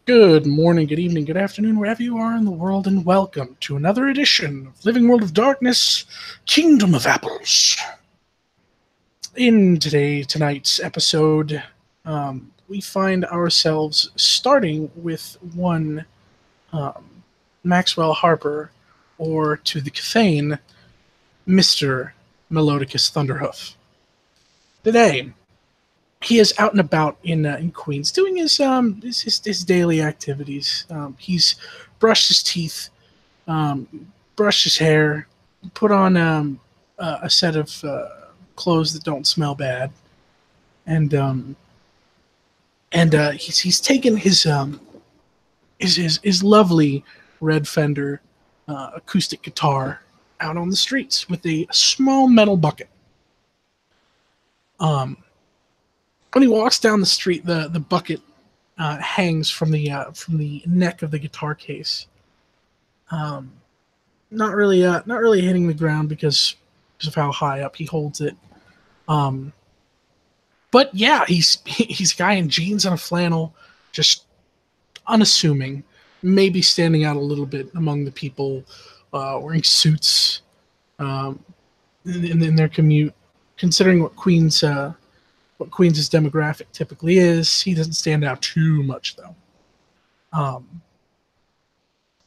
Good morning, good evening, good afternoon, wherever you are in the world, and welcome to another edition of Living World of Darkness, Kingdom of Apples. In tonight's episode, we find ourselves starting with one Maxwell Harper, or to the Cathane, Mr. Melodicus Thunderhoof. Today, he is out and about in Queens doing his daily activities. He's brushed his teeth, brushed his hair, put on a set of clothes that don't smell bad, and he's taken his lovely red Fender acoustic guitar out on the streets with a small metal bucket. When he walks down the street, the bucket hangs from the neck of the guitar case. Not really hitting the ground because of how high up he holds it. But yeah, he's a guy in jeans and a flannel, just unassuming, maybe standing out a little bit among the people wearing suits in their commute. Considering what Queens' demographic typically is, he doesn't stand out too much though.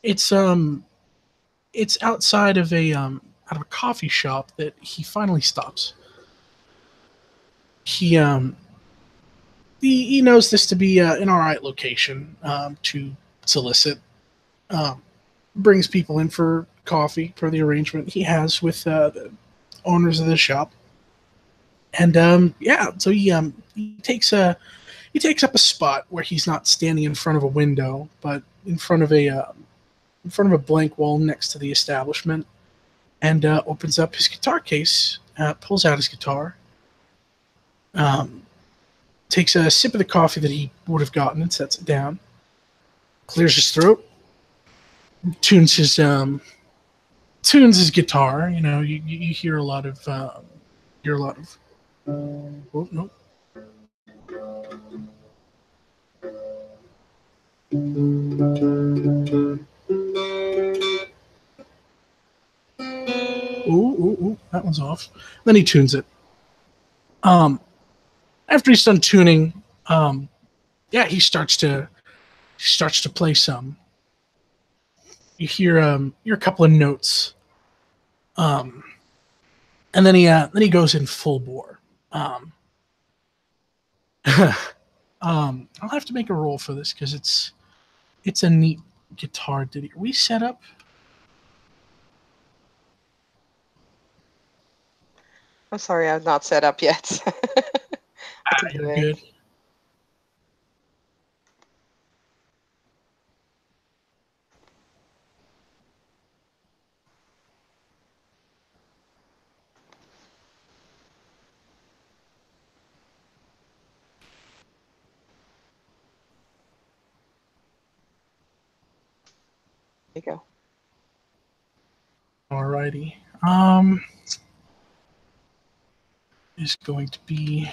It's outside of a coffee shop that he finally stops. He knows this to be an alright location to solicit. Brings people in for coffee per the arrangement he has with the owners of the shop. And so he takes up a spot where he's not standing in front of a window, but in front of a blank wall next to the establishment, and opens up his guitar case, pulls out his guitar, takes a sip of the coffee that he would have gotten and sets it down, clears his throat, tunes his guitar. You know, you hear a lot of oh no. Ooh, that one's off. Then he tunes it. After he's done tuning, he starts to play some. You hear a couple of notes, and then he goes in full bore. I'll have to make a roll for this because it's a neat guitar ditty. Are we set up? I'm sorry, I'm not set up yet. You're good. There you go. Alrighty. Is going to be.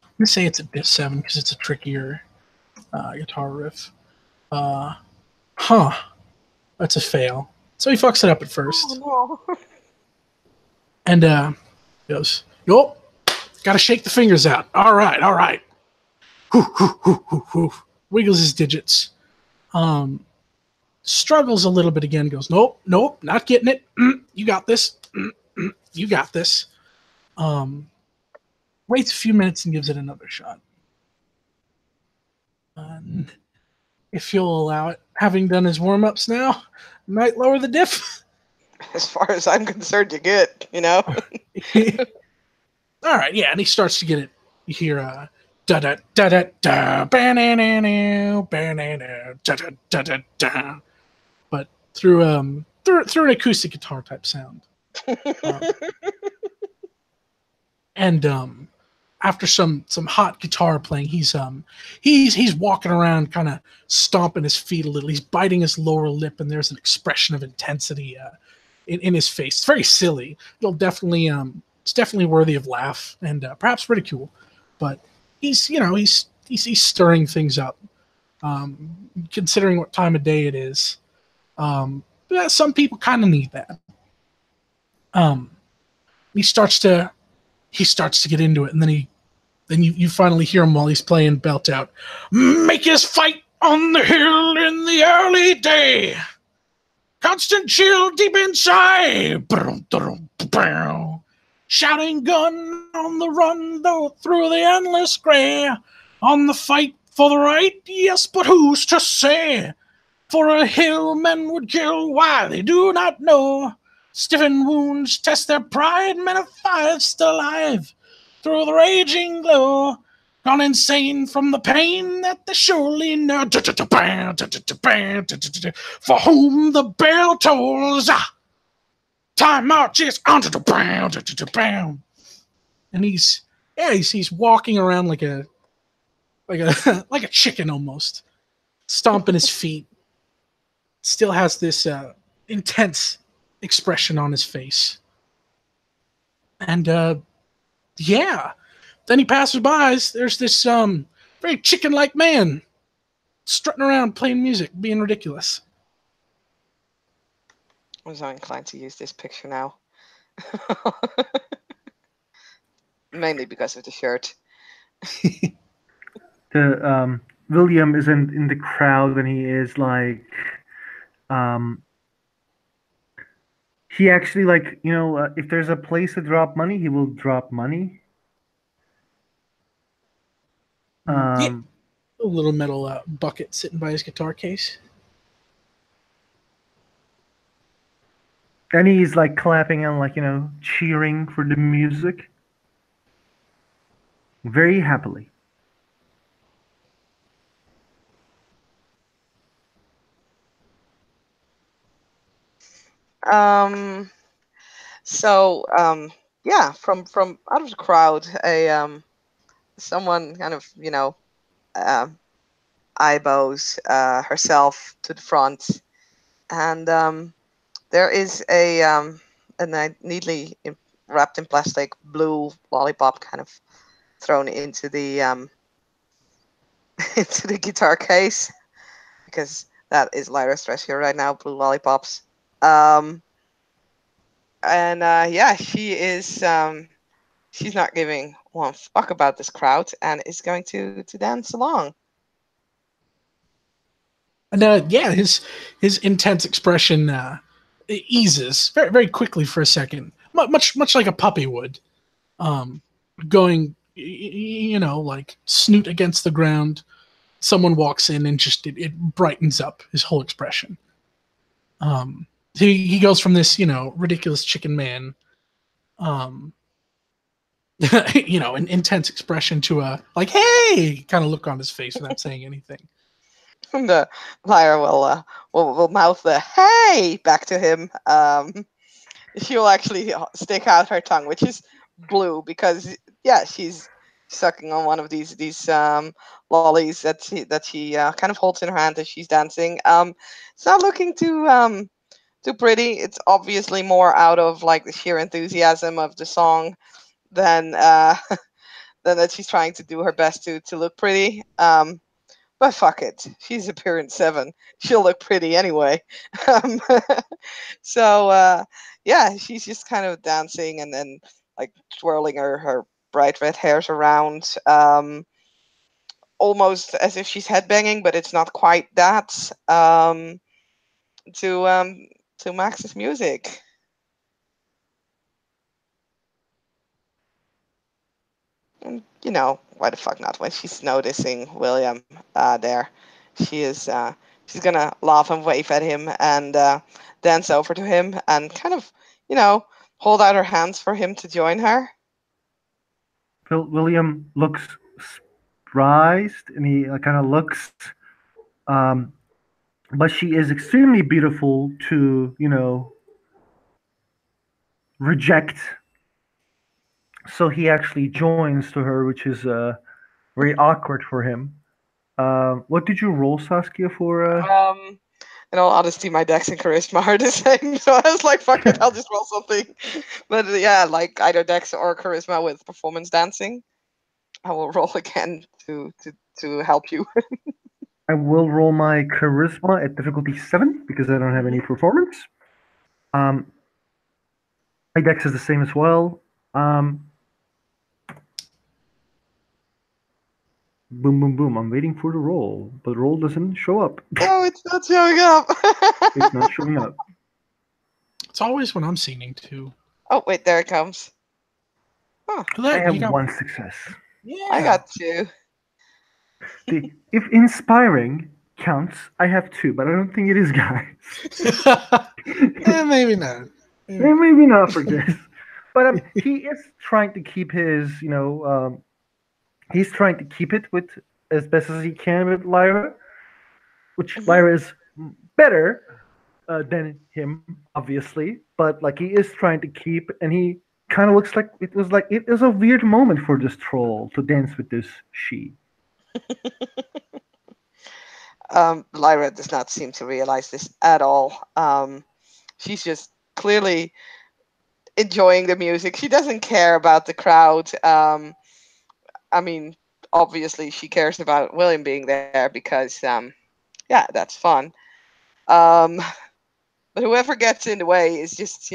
I'm gonna say it's a bit 7 because it's a trickier guitar riff. That's a fail. So he fucks it up at first. Oh, no. And goes, "Yo, gotta shake the fingers out. All right. Wiggles his digits. Struggles a little bit again. Goes, nope, not getting it. You got this. You got this. Waits a few minutes and gives it another shot. And if you'll allow it, having done his warm-ups now, might lower the diff. As far as I'm concerned, you're good, you know? All right, yeah, and he starts to get it. You hear da da da da da banana banana da da da da da, but through an acoustic guitar type sound. And after some hot guitar playing, he's walking around, kind of stomping his feet a little. He's biting his lower lip, and there's an expression of intensity in his face. It's very silly. It's definitely worthy of laugh and perhaps ridicule. But he's stirring things up, considering what time of day it is. Yeah, some people kind of need that. Um, he starts to get into it, and then you finally hear him while he's playing belt out. Make his fight on the hill in the early day. Constant chill deep inside. Shouting gun on the run though through the endless gray. On the fight for the right, yes, but who's to say? For a hill men would kill, why they do not know. Stiffened wounds test their pride, men of fire still alive. Through the raging glow, gone insane from the pain that they surely know. For whom the bell tolls, time marches on to the ground. And he's walking around like a like a chicken almost, stomping his feet. Still has this intense expression on his face. And yeah, then he passes by. There's this very chicken-like man strutting around playing music, being ridiculous. I'm so inclined to use this picture now. Mainly because of the shirt. The William isn't in the crowd when he is like he actually like if there's a place to drop money, he will drop money. Yeah. A little metal bucket sitting by his guitar case. And he's like clapping and like cheering for the music very happily. So yeah, from out of the crowd, someone kind of eyebows herself to the front, and there is a neatly wrapped in plastic blue lollipop kind of thrown into the into the guitar case, because that is lighter stress here right now. Blue lollipops. And yeah, she is. She's not giving one fuck about this crowd and is going to dance along. And yeah, his intense expression eases very very quickly for a second, much like a puppy would, going like snoot against the ground. Someone walks in and just it brightens up his whole expression. He goes from this ridiculous chicken man, an intense expression to a like hey kind of look on his face without saying anything. The liar will mouth the hey back to him. She'll actually stick out her tongue, which is blue because yeah, she's sucking on one of these lollies that she kind of holds in her hand as she's dancing. It's not looking too pretty. It's obviously more out of like the sheer enthusiasm of the song than than that she's trying to do her best to look pretty. But fuck it, she's appearance 7. She'll look pretty anyway. So yeah, she's just kind of dancing and then like twirling her bright red hairs around, almost as if she's headbanging, but it's not quite that. To Max's music. And why the fuck not? When she's noticing William there, she is she's gonna laugh and wave at him and dance over to him and kind of hold out her hands for him to join her. William looks surprised and he kind of looks, but she is extremely beautiful to reject. So he actually joins to her, which is very awkward for him. What did you roll, Saskia, for? In all honesty, my dex and charisma are the same, so I was like, "Fuck it, I'll just roll something." But yeah, like either dex or charisma with performance dancing. I will roll again to help you. I will roll my charisma at difficulty 7 because I don't have any performance. My dex is the same as well. Boom, boom, boom. I'm waiting for the roll, but the roll doesn't show up. Oh, it's not showing up. It's not showing up. It's always when I'm singing too. Oh, wait, there it comes. Look, I you have got- one success. Yeah. I got 2. If inspiring counts, I have 2, but I don't think it is, guys. Maybe not. Maybe not for this. But he is trying to keep his, he's trying to keep it with as best as he can with Lyra, which Lyra is better than him, obviously. But like he is trying to keep, and he kind of looks like it was a weird moment for this troll to dance with this she. Lyra does not seem to realize this at all. She's just clearly enjoying the music. She doesn't care about the crowd. I mean, obviously she cares about William being there because, yeah, that's fun. But whoever gets in the way is just,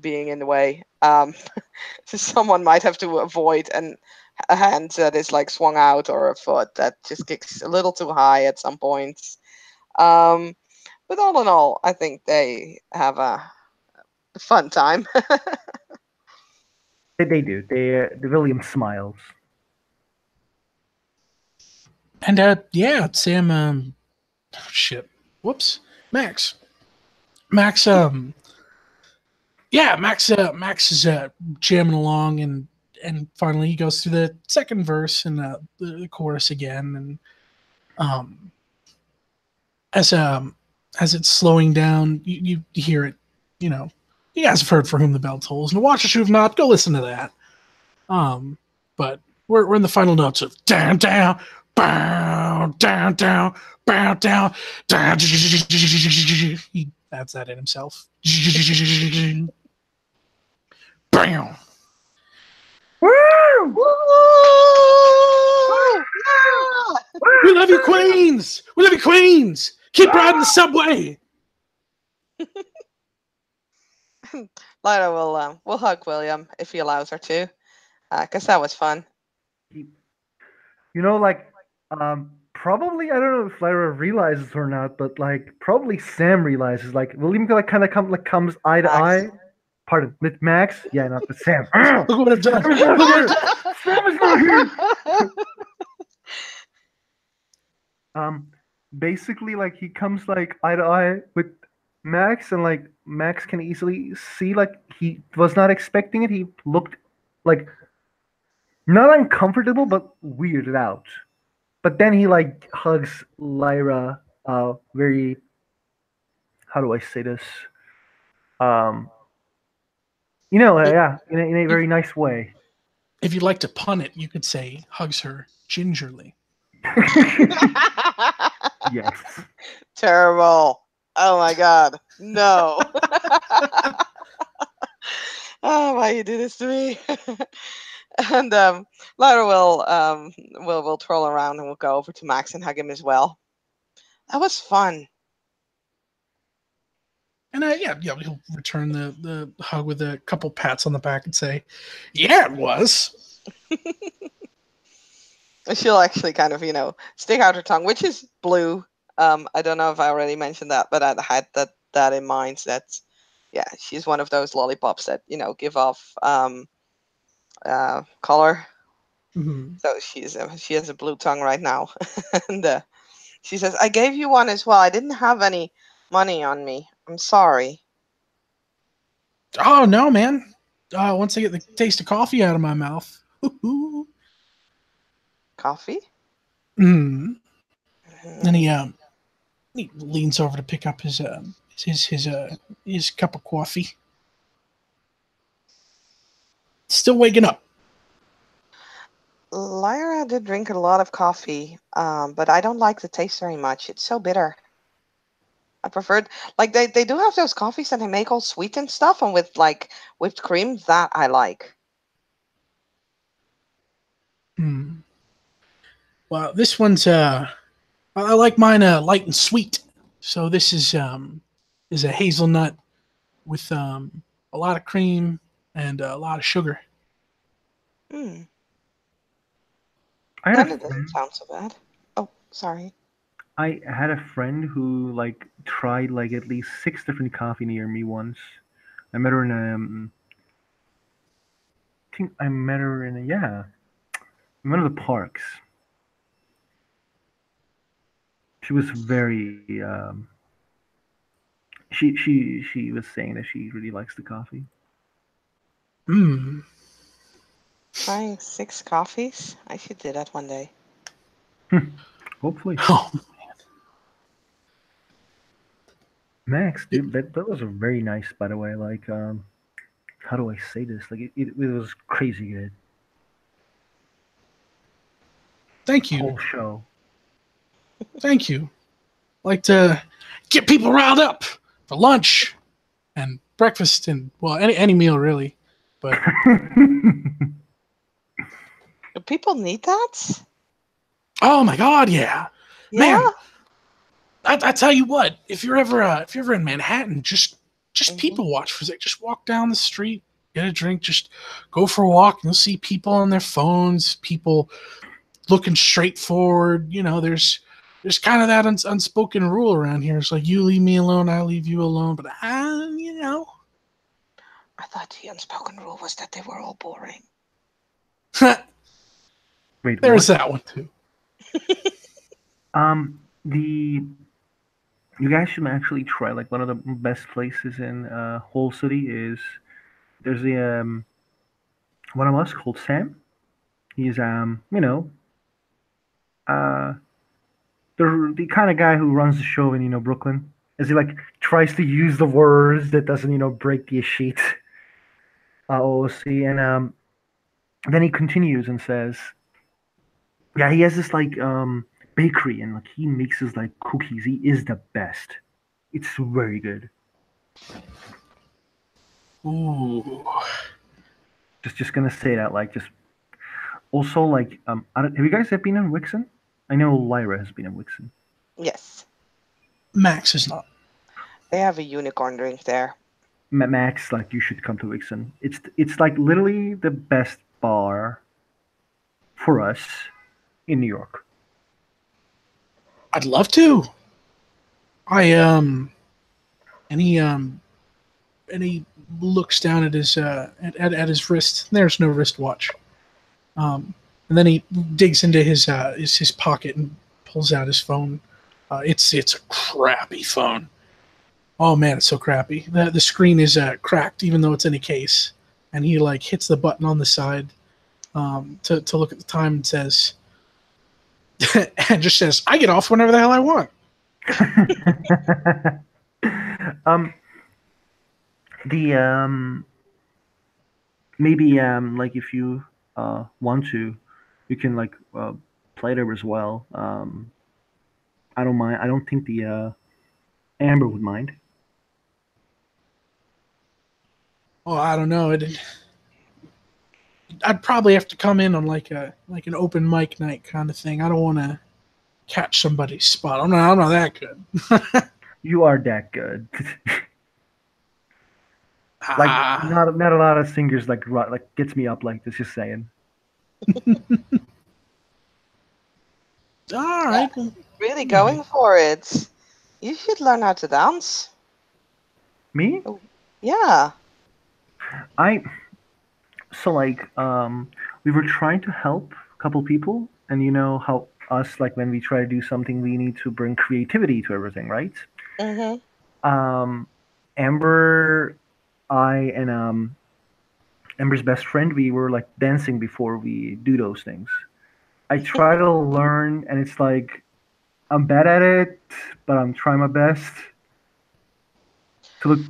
being in the way. Someone might have to avoid a hand that is like swung out or a foot that just kicks a little too high at some points. But all in all, I think they have a fun time. They do. The William smiles. And yeah, Sam. Oh, shit. Whoops. Max. Yeah, Max is jamming along, and finally he goes through the second verse and the chorus again, and as it's slowing down, you hear it. You guys have heard "For Whom the Bell Tolls," and watch who've not, go listen to that. But we're in the final notes of down, down, bow, down, down, bow, down, down. He adds that in himself. Bam. Woo! We love you, Queens. We love you, Queens. Keep riding the subway. Lyra will hug William if he allows her to, because that was fun. Probably I don't know if Lyra realizes or not, but like probably Sam realizes. Like William kind of comes eye to Max. eye. Pardon, with Max? Yeah, not with Sam. Look what I've done. Sam is not here. Basically, like he comes like eye to eye with Max, and like Max can easily see like he was not expecting it. He looked like not uncomfortable, but weirded out. But then he like hugs Lyra, very. How do I say this? Yeah, in a very nice way. If you'd like to pun it, you could say hugs her gingerly. Yes. Terrible. Oh my god. No. Oh, why you do this to me? And Lyra will troll around and we'll go over to Max and hug him as well. That was fun. And yeah, he'll return the hug with a couple pats on the back and say, "Yeah, it was." She'll actually kind of, stick out her tongue, which is blue. I don't know if I already mentioned that, but I had that in mind. That, yeah, she's one of those lollipops that give off color. Mm-hmm. So she has a blue tongue right now, and she says, "I gave you one as well. I didn't have any money on me. I'm sorry." Oh no, man! Once I get the taste of coffee out of my mouth, Coffee? and he leans over to pick up his cup of coffee. Still waking up. Lyra did drink a lot of coffee, but I don't like the taste very much. It's so bitter. I preferred, like, they do have those coffees that they make all sweet and stuff, and with like whipped cream. That I like. Well, this one's I like mine light and sweet. So this is a hazelnut with a lot of cream and a lot of sugar. Hmm. I had a Then it doesn't friend. sound so bad. Oh, sorry. I had a friend who like tried like at least 6 different coffee near me once. I met her in I think I met her in in one of the parks. She was very she was saying that she really likes the coffee. Hmm. Trying 6 coffees? I should do that one day. Hopefully. Oh, Max, dude, that was a very nice, by the way. Like, how do I say this? Like, it was crazy good. thank you, Whole show. thank you. Like to get people riled up for lunch and breakfast and well any meal really. But Do people need that? oh my god, yeah, Yeah. man. I tell you what, if you're ever in Manhattan, just Hmm. people watch for a sec. Just walk down the street, get a drink, just go for a walk, and you'll see people on their phones, people looking straight forward. You know, there's kind of that unspoken rule around here. It's like you leave me alone, I leave you alone. But you know, I thought the unspoken rule was that they were all boring. Wait, there's what? that one too. The you guys should actually try like one of the best places in whole city is there's a one of us called Sam. He's uh the kind of guy who runs the show in Brooklyn. As he like tries to use the words that doesn't break the sheet. OOC and then he continues and says, yeah, he has this like bakery and like he makes his like cookies. He is the best. It's very good. Ooh, Just gonna say that like just also like have you guys been in Wixon? I know Lyra has been in Wixon. Yes. Max is not. They have a unicorn drink there. Max, like you should come to Wixon. It's like literally the best bar for us in New York. I'd love to. I and he looks down at his at his wrist. There's no wristwatch. And then he digs into his pocket and pulls out his phone. It's a crappy phone. Oh man, it's so crappy. The screen is cracked, even though it's in a case. And he like hits the button on the side to look at the time and says, and just says, "I get off whenever the hell I want." um, the maybe like if you want to, you can like play there as well. I don't mind. I don't think the Amber would mind. Oh, I don't know. I'd probably have to come in on like an open mic night kind of thing. I don't want to catch somebody's spot. I'm not that good. You are that good. Like Ah, not a lot of singers like like gets me up like this. Just saying. all Yeah, right. Well, really all right. going for it. You should learn how to dance. Me? Oh, yeah. I so like we were trying to help a couple people, and you know how us like when we try to do something, we need to bring creativity to everything, right? Mm-hmm. Um, Amber, I and Amber's best friend, we were like dancing before we do those things. I try to learn, and it's like I'm bad at it, but I'm trying my best to look.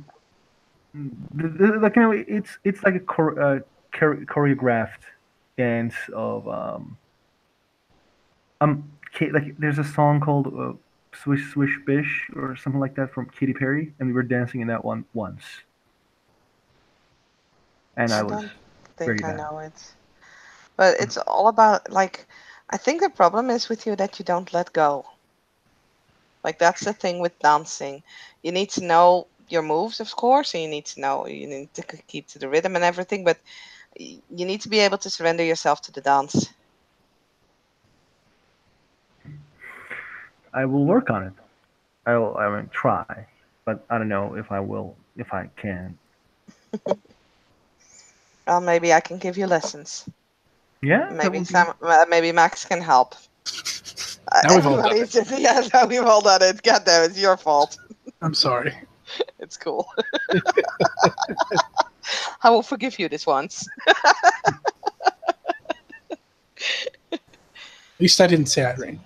Like it's like a choreographed dance of like there's a song called Swish Swish Bish or something like that from Katy Perry, and we were dancing in that one once, and I I was don't very think I bad. know it. But it's all about like I think the problem is with you that you don't let go. Like that's the thing with dancing. You need to know your moves, of course, and you need to keep to the rhythm and everything, but you need to be able to surrender yourself to the dance. I will work on it. I will try, but I don't know if I will, if I can. Well, maybe I can give you lessons. Yeah, that Maybe would be. maybe Max can help. Now we've all done Everybody's just yeah. No, we've all done it. God damn, it's your fault. I'm sorry. It's cool. I will forgive you this once. At least I didn't say Irene.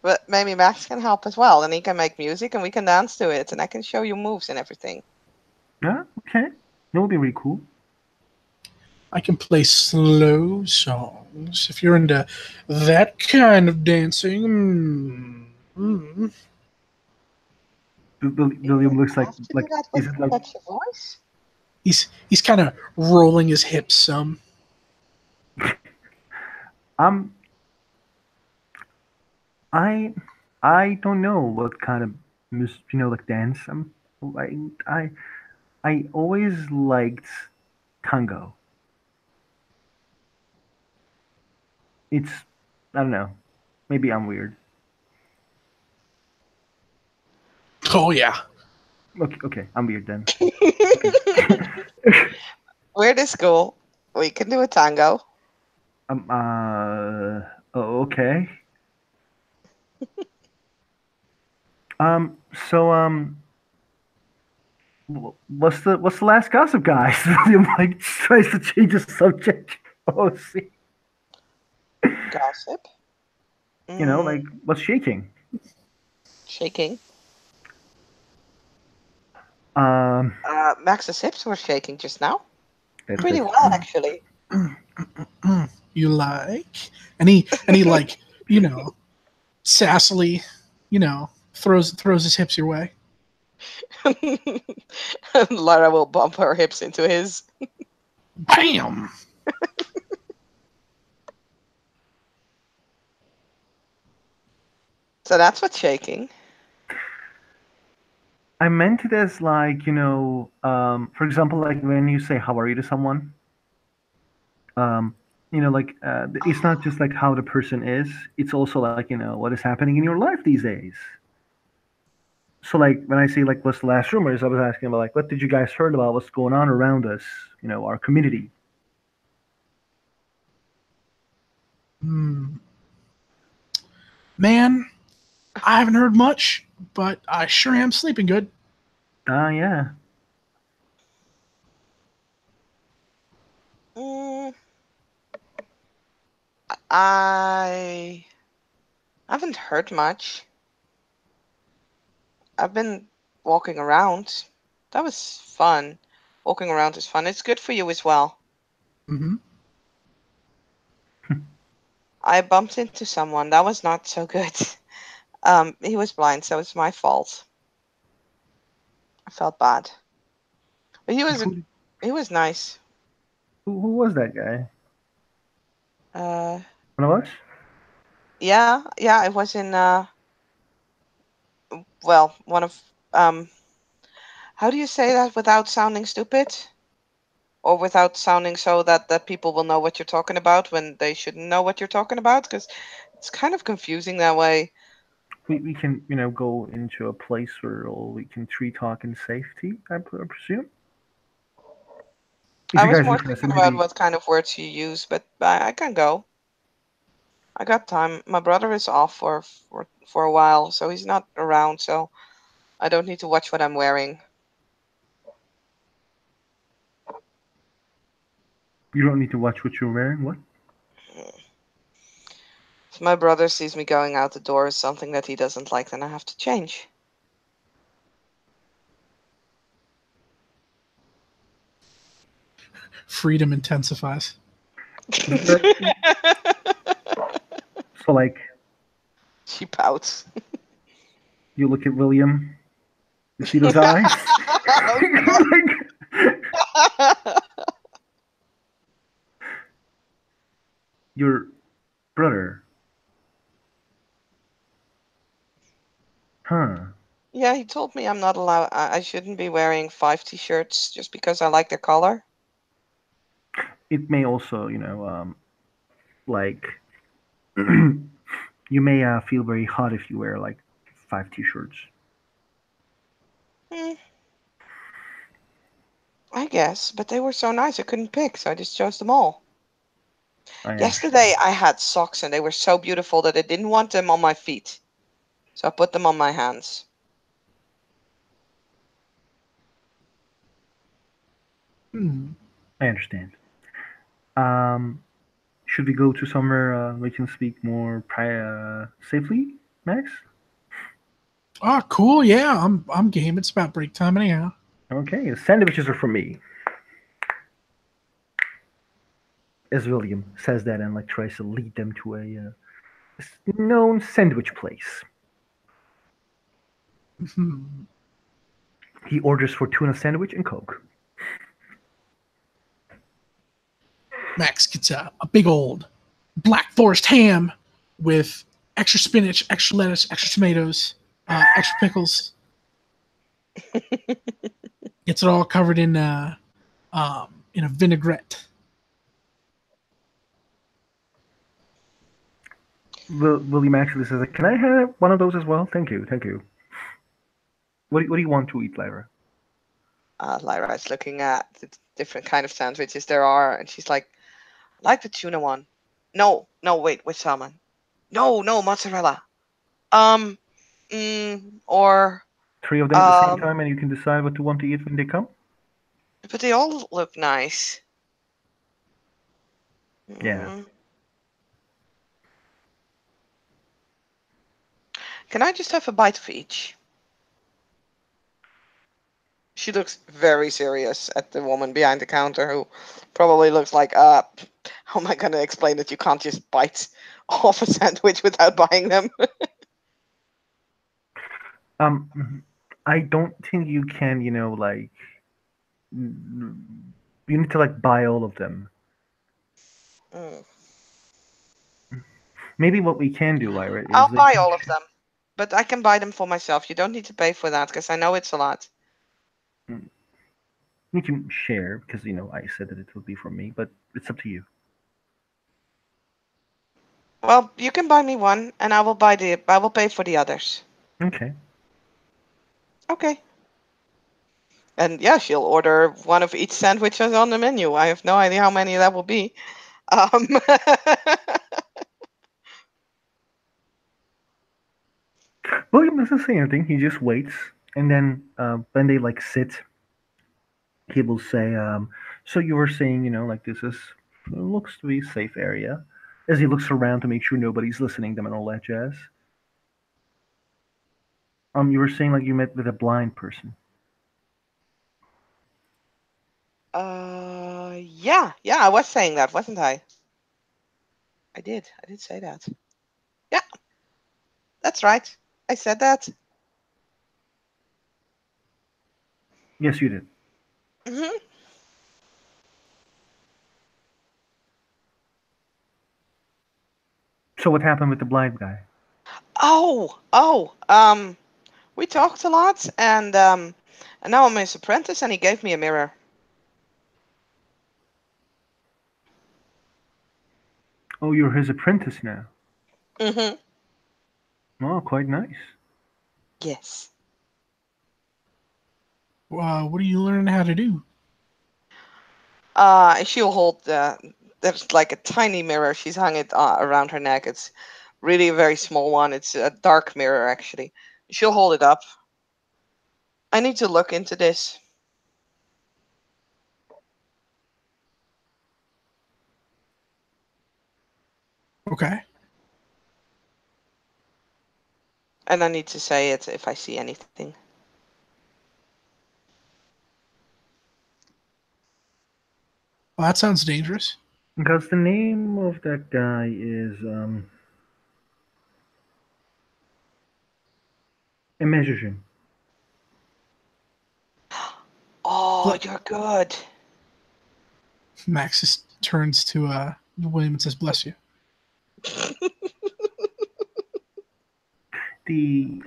But maybe Max can help as well, and he can make music, and we can dance to it, and I can show you moves and everything. Yeah, okay. That would be really cool. I can play slow songs if you're into that kind of dancing. William looks Have to do that is with it like such a voice? He's kind of rolling his hips some. um I I don't know what kind of like dance. I I I always liked tango. It's I don't know. Maybe I'm weird. Oh yeah. Okay, I'm weird then. We're to school. We can do a tango. um oh, okay. Um so what's the last gossip, guys? William like tries to change the subject. Oh, see. Gossip. Like what's shaking? Shaking. Um, Max's hips were shaking just now. that's Pretty good. well, actually. You like? And he like, sassily, throws his hips your way. Lara will bump her hips into his. Bam! So that's what's shaking. I meant it as like, for example, like when you say "How are you" to someone, it's not just like how the person is; it's also like what is happening in your life these days. So like when I say like what's the last rumors, I was asking about like what did you guys heard about what's going on around us, our community. Man, I haven't heard much, but I sure am sleeping good. Yeah. Mm, I haven't heard much. I've been walking around. That was fun. Walking around is fun. It's good for you as well. Mm-hmm. I bumped into someone. That was not so good. He was blind, so it's my fault. I felt bad. But he was nice. Who was that guy? Uh, One of us? yeah, it was in well, one of how do you say that without sounding stupid? Or without sounding so that people will know what you're talking about when they shouldn't know what you're talking about? Because it's kind of confusing that way. We can go into a place where we can tree talk in safety. I presume. If I you was guys more interested, thinking about maybe. what kind of words you use, but I can go. I got time. My brother is off for a while, so he's not around, so I don't need to watch what I'm wearing. You don't need to watch what you're wearing. What? If my brother sees me going out the door with something that he doesn't like, then I have to change. Freedom intensifies. So, like, She pouts. you look at William, you see those eyes? Oh, God. Your brother. Huh. Yeah, he told me I'm not allowed. I shouldn't be wearing 5 t-shirts just because I like their color. It may also, like you may feel very hot if you wear like 5 t-shirts. Hmm, I guess, but they were so nice I couldn't pick, so I just chose them all. I understand. Yesterday I had socks and they were so beautiful that I didn't want them on my feet, so I put them on my hands. Hmm. I understand. Um, should we go to somewhere we can speak more safely, Max? Oh, cool. Yeah, I'm game. It's about break time anyhow. Okay, the sandwiches are for me. As William says that and like tries to lead them to a known sandwich place. Hmm. He orders for tuna sandwich and Coke. Max gets a big old Black Forest ham with extra spinach, extra lettuce, extra tomatoes, extra pickles. Gets it all covered in a vinaigrette. William actually says, "Can I have one of those as well? Thank you, thank you." What do you want to eat, Lyra? Lyra is looking at the different kind of sandwiches there are, and she's like, I like the tuna one. No, no, wait, with salmon. No, no, mozzarella. Um, or 3 of them at the same um, time, and you can decide what you want to eat when they come. but they all look nice. Yeah. Mm. Can I just have a bite of each? She looks very serious at the woman behind the counter who probably looks like, how am I going to explain that you can't just bite off a sandwich without buying them? I don't think you can. Like you need to like buy all of them. Mm. Maybe what we can do, Lyra, is I'll that buy all of them, but I can buy them for myself. You don't need to pay for that because I know it's a lot. we can share because I said that it would be for me, but it's up to you. Well, you can buy me one, and I will pay for the others. Okay. Okay. And yeah, she'll order one of each sandwiches on the menu. I have no idea how many that will be. Um, William doesn't say anything. He just waits, and then when they like sit, he will say, "So you were saying, like this is looks to be a safe area." As he looks around to make sure nobody's listening to them and all that jazz. You were saying like you met with a blind person. yeah, yeah, I was saying that, wasn't I? I did say that. Yeah, that's right. I said that. Yes, you did. Hmm. So what happened with the blind guy? Oh, we talked a lot, and now I'm his apprentice, and he gave me a mirror. Oh, you're his apprentice now. Hmm. Oh, quite nice. Yes. What are you learning how to do? And she'll hold there's like a tiny mirror. She's hung it around her neck. It's really a very small one. It's a dark mirror, actually. She'll hold it up. I need to look into this. Okay. And I need to say it if I see anything. Well, that sounds dangerous. Because the name of that guy is Imagine. Oh, Look, you're good. Max just turns to William and says, "Bless you."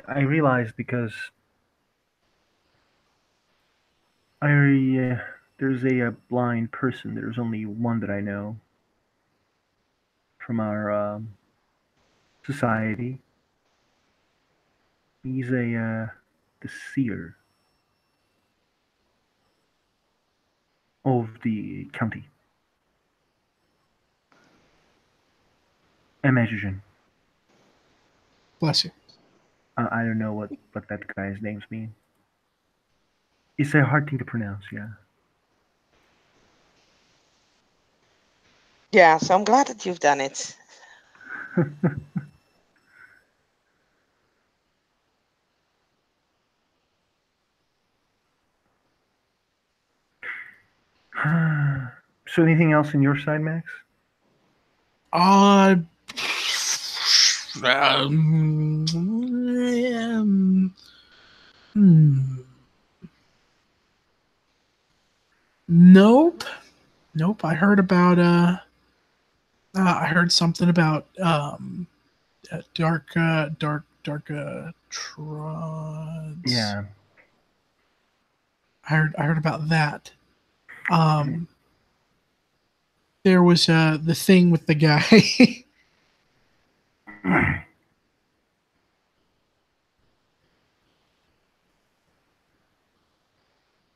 I realized because I there's a blind person. There's only one that I know from our society. He's the seer of the county. Imagine. Bless you. I don't know what that guy's names mean. It's a hard thing to pronounce. Yeah. Yeah, so I'm glad that you've done it. So anything else on your side, Max? Uh, um, hmm. Nope. Nope. I heard something about dark trods. Yeah. I heard about that. Um, there was the thing with the guy.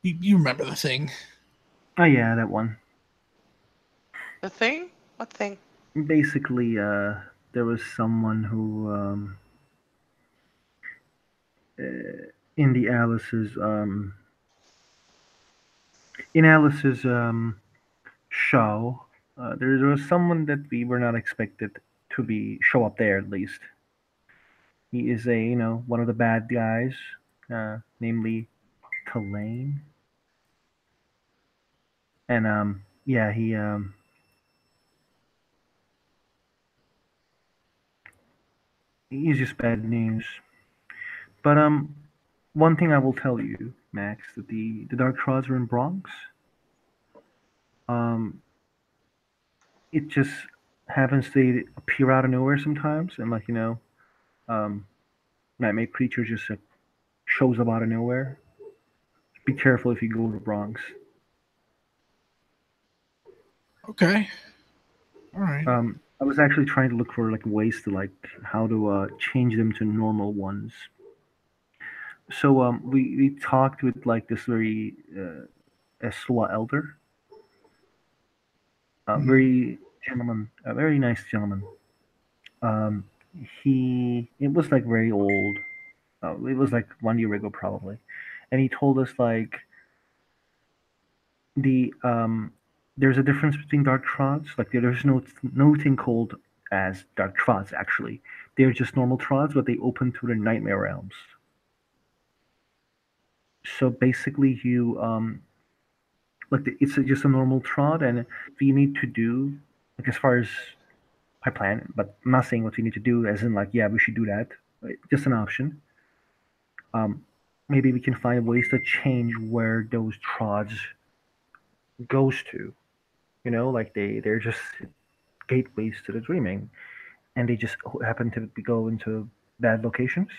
You remember the thing? Oh yeah, that one. The thing? What thing? Basically, there was someone who in the Alice's show. There was someone that we were not expected to be show up there at least. He is a one of the bad guys, namely Tulane, and yeah he's just bad news. But one thing I will tell you, Max, that the Dark Trods are in Bronx. Um, it just happens they appear out of nowhere sometimes, and um, nightmare creature just shows up out of nowhere. Be careful if you go to Bronx. Okay. All right. I was actually trying to look for like ways to like how to change them to normal ones. So we talked with like this very Esla elder, Mm. very gentleman, a very nice gentleman. Um, he it was like very old. It was like 1 year ago probably, and he told us like the there's a difference between dark trods. Like there's no thing called as dark trods actually. They're just normal trods, but they open to the nightmare realms. So basically, you it's just a normal trod, and what you need to do, like as far as I plan, but I'm not saying what we need to do, as in like yeah we should do that. Just an option. Maybe we can find ways to change where those trods goes to. Like they're just gateways to the dreaming, and they just happen to go into bad locations,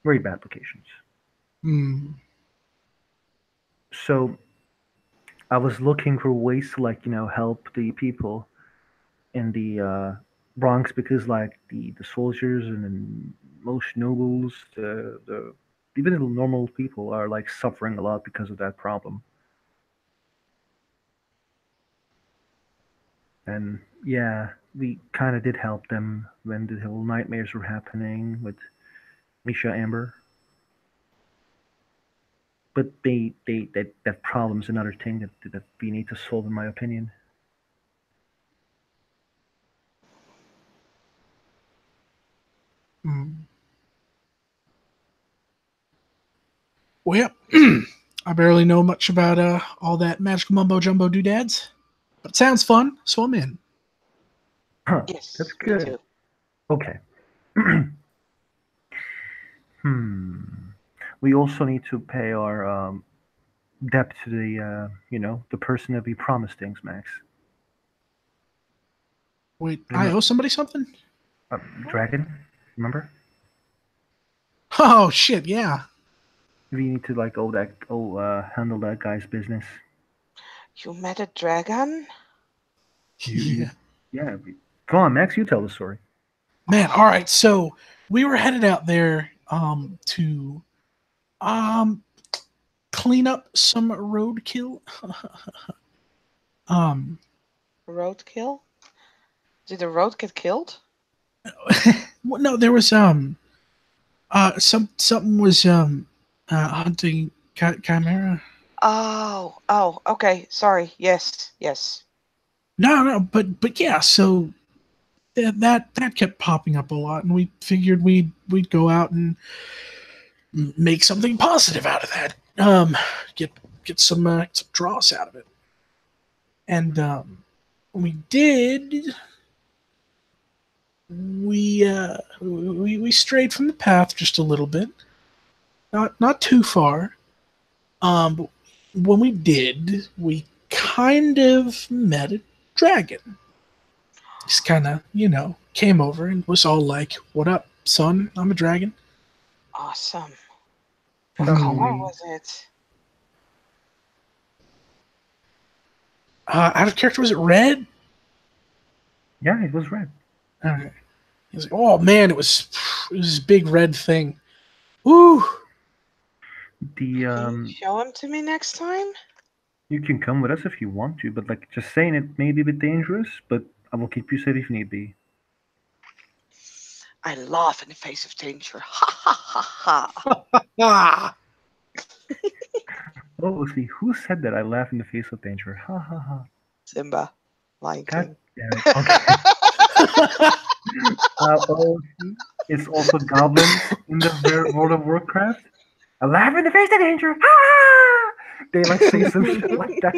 very bad locations. Mm. So I was looking for ways to help the people in the Bronx because like the soldiers and then most nobles, the even the normal people are like suffering a lot because of that problem. And yeah, we kind of did help them when the whole nightmares were happening with Misha Amber. But that problem's another thing that we need to solve, in my opinion. Mm. Well, yeah. I barely know much about all that magical mumbo jumbo doodads, but it sounds fun, so I'm in. Huh, that's Yes, me good. too. Okay. Hmm. We also need to pay our debt to the the person that we promised things, Max. Wait, I owe somebody something? Dragon, remember? Oh shit, yeah. We need to handle that guy's business. You met a dragon? Yeah. Yeah. Come on, Max, you tell the story. Man, all right. So we were headed out there to um clean up some roadkill. um Roadkill? Did a road get killed? well, no, there was something was hunting chimera. Oh, okay. Sorry. Yes. No, but yeah, so that kept popping up a lot, and we figured we'd go out and make something positive out of that. Get some draws out of it, and we did. We strayed from the path just a little bit, not too far. But when we did, we kind of met a dragon. Just kind of, came over and was all like, "What up, son? I'm a dragon." Awesome. What Sounds color Hmm. was it? Out of character, was it red? Yeah, it was red. Okay. He was like, "Oh man, it was this big red thing." Woo! The Can you show him to me next time? You can come with us if you want to, but like just saying it may be a bit dangerous, but I will keep you safe if need be. I laugh in the face of danger. Ha ha ha ha. Ah, Oh, see, who said that? I laugh in the face of danger. Ha ha ha. Simba, Lion God King. damn it. Okay. Oh, see, it's also goblins in the World of Warcraft. I laugh in the face of danger. Ha! They like say some shit like that.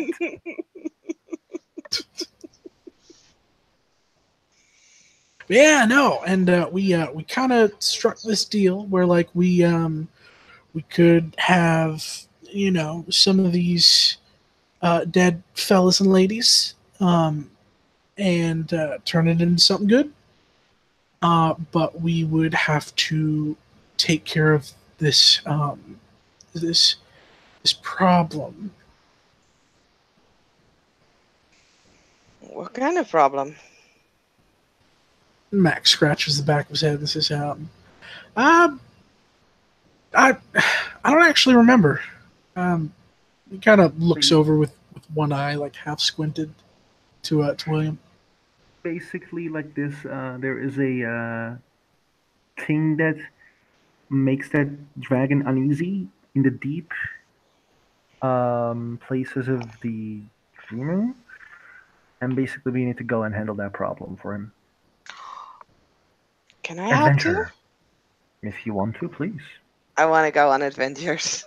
yeah, no, and we kind of struck this deal where like we could have some of these dead fellas and ladies and turn it into something good. But we would have to take care of this this problem. What kind of problem? Max scratches the back of his head and says, uh, I I don't actually remember." He kind of looks over with one eye, like half squinted, to William. Basically, like this, there is a thing that makes that dragon uneasy in the deep places of the dreaming, and basically we need to go and handle that problem for him. Can I help too? Adventure, if you want to, please. I want to go on adventures.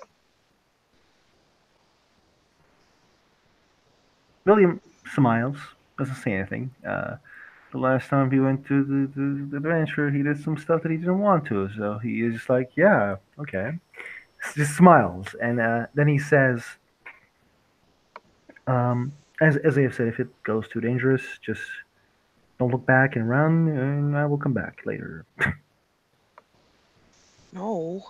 William smiles, doesn't say anything. The last time he went to the adventure, he did some stuff that he didn't want to, so he is like, yeah, okay. Just smiles, and then he says, as I have said, if it goes too dangerous, just don't look back and run, and I will come back later. No.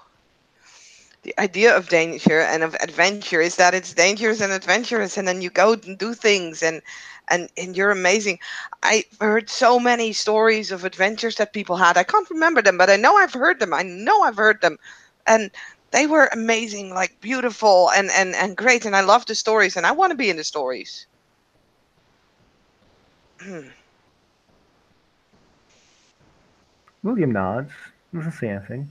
The idea of danger and of adventure is that it's dangerous and adventurous, and then you go and do things, and you're amazing. I've heard so many stories of adventures that people had. I can't remember them, but I know I've heard them. And they were amazing, like beautiful and great. And I love the stories, and I want to be in the stories. William nods, doesn't say anything.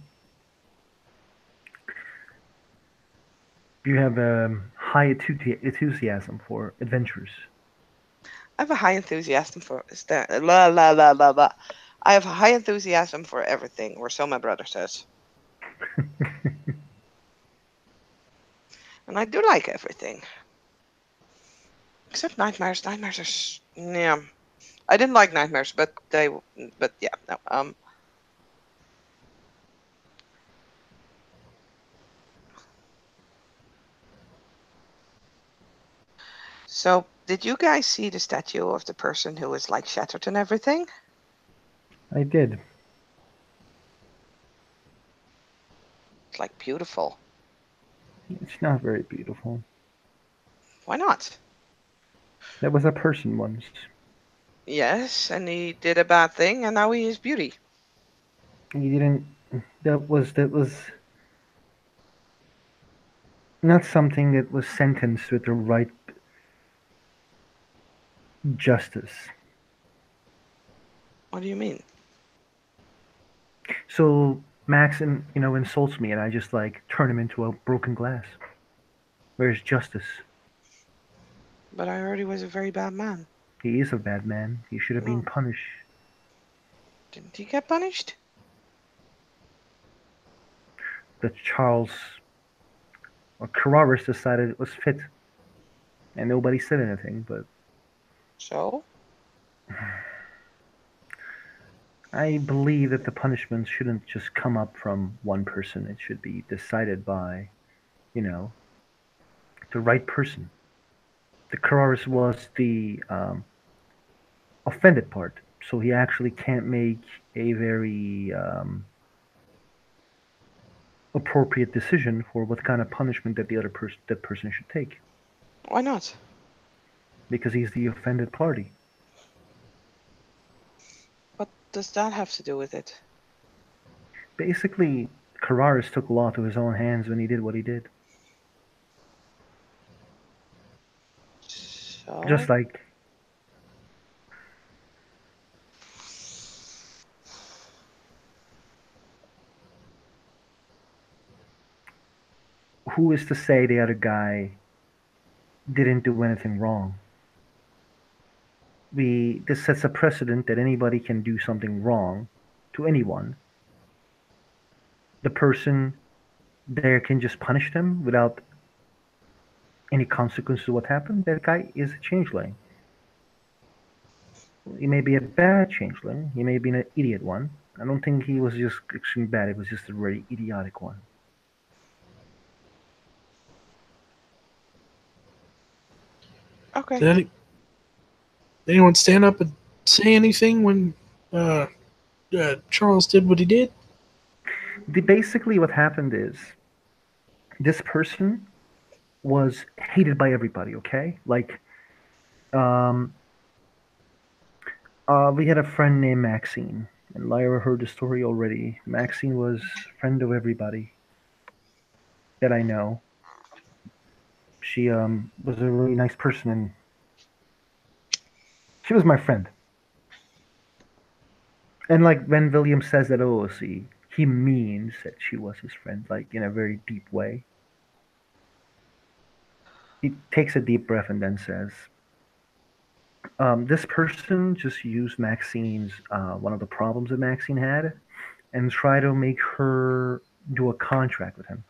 You have high enthusiasm for adventures. I have a high enthusiasm for la la la la la. I have a high enthusiasm for everything, or so my brother says. And I do like everything. Except nightmares. Nightmares are yeah. I didn't like nightmares, but yeah, no. So Did you guys see the statue of the person who was like shattered and everything? I did. It's like beautiful. It's not very beautiful. Why not? That was a person once. Yes, and he did a bad thing, and now he is beauty. He didn't. That was not something that was sentenced with the right justice. What do you mean? So Max, insults me, and I just like turn him into a broken glass. Where's justice? But I heard he was a very bad man. He is a bad man. He should have been No. punished. Didn't he get punished? That Charles or Carrabus decided it was fit, and nobody said anything. But So? I believe that the punishment shouldn't just come up from one person. It should be decided by, you know, the right person. The Carrabus was the offended part, so he actually can't make a very appropriate decision for what kind of punishment that the other person should take, Why not? because he's the offended party. What does that have to do with it? Basically, Carrabus took law to his own hands when he did what he did. So? Just like who is to say the other guy didn't do anything wrong? This sets a precedent that anybody can do something wrong to anyone. The person there can just punish them without any consequence to what happened. That guy is a changeling. He may be a bad changeling. He may be an idiot one. I don't think he was just extremely bad. It was just a very idiotic one. Okay. Did anyone stand up and say anything when Charles did what he did? Basically, what happened is this person was hated by everybody. Okay, like um, we had a friend named Maxine, and Lyra heard the story already. Maxine was friend of everybody that I know. She was a really nice person, and she was my friend. And like when William says that, oh, see, he means that she was his friend, like in a very deep way. He takes a deep breath and then says, this person just used Maxine's, one of the problems that Maxine had, and try to make her do a contract with him.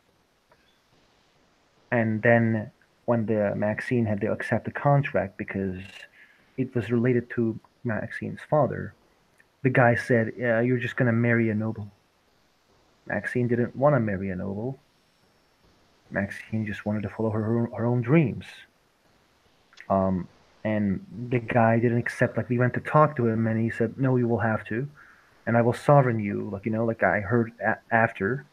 And then when the Maxine had to accept the contract because it was related to Maxine's father, the guy said, yeah, you're just going to marry a noble. Maxine didn't want to marry a noble. Maxine just wanted to follow her own dreams. And the guy didn't accept. Like we went to talk to him, and he said, "No, you will have to, and I will sovereign you." Like like I heard after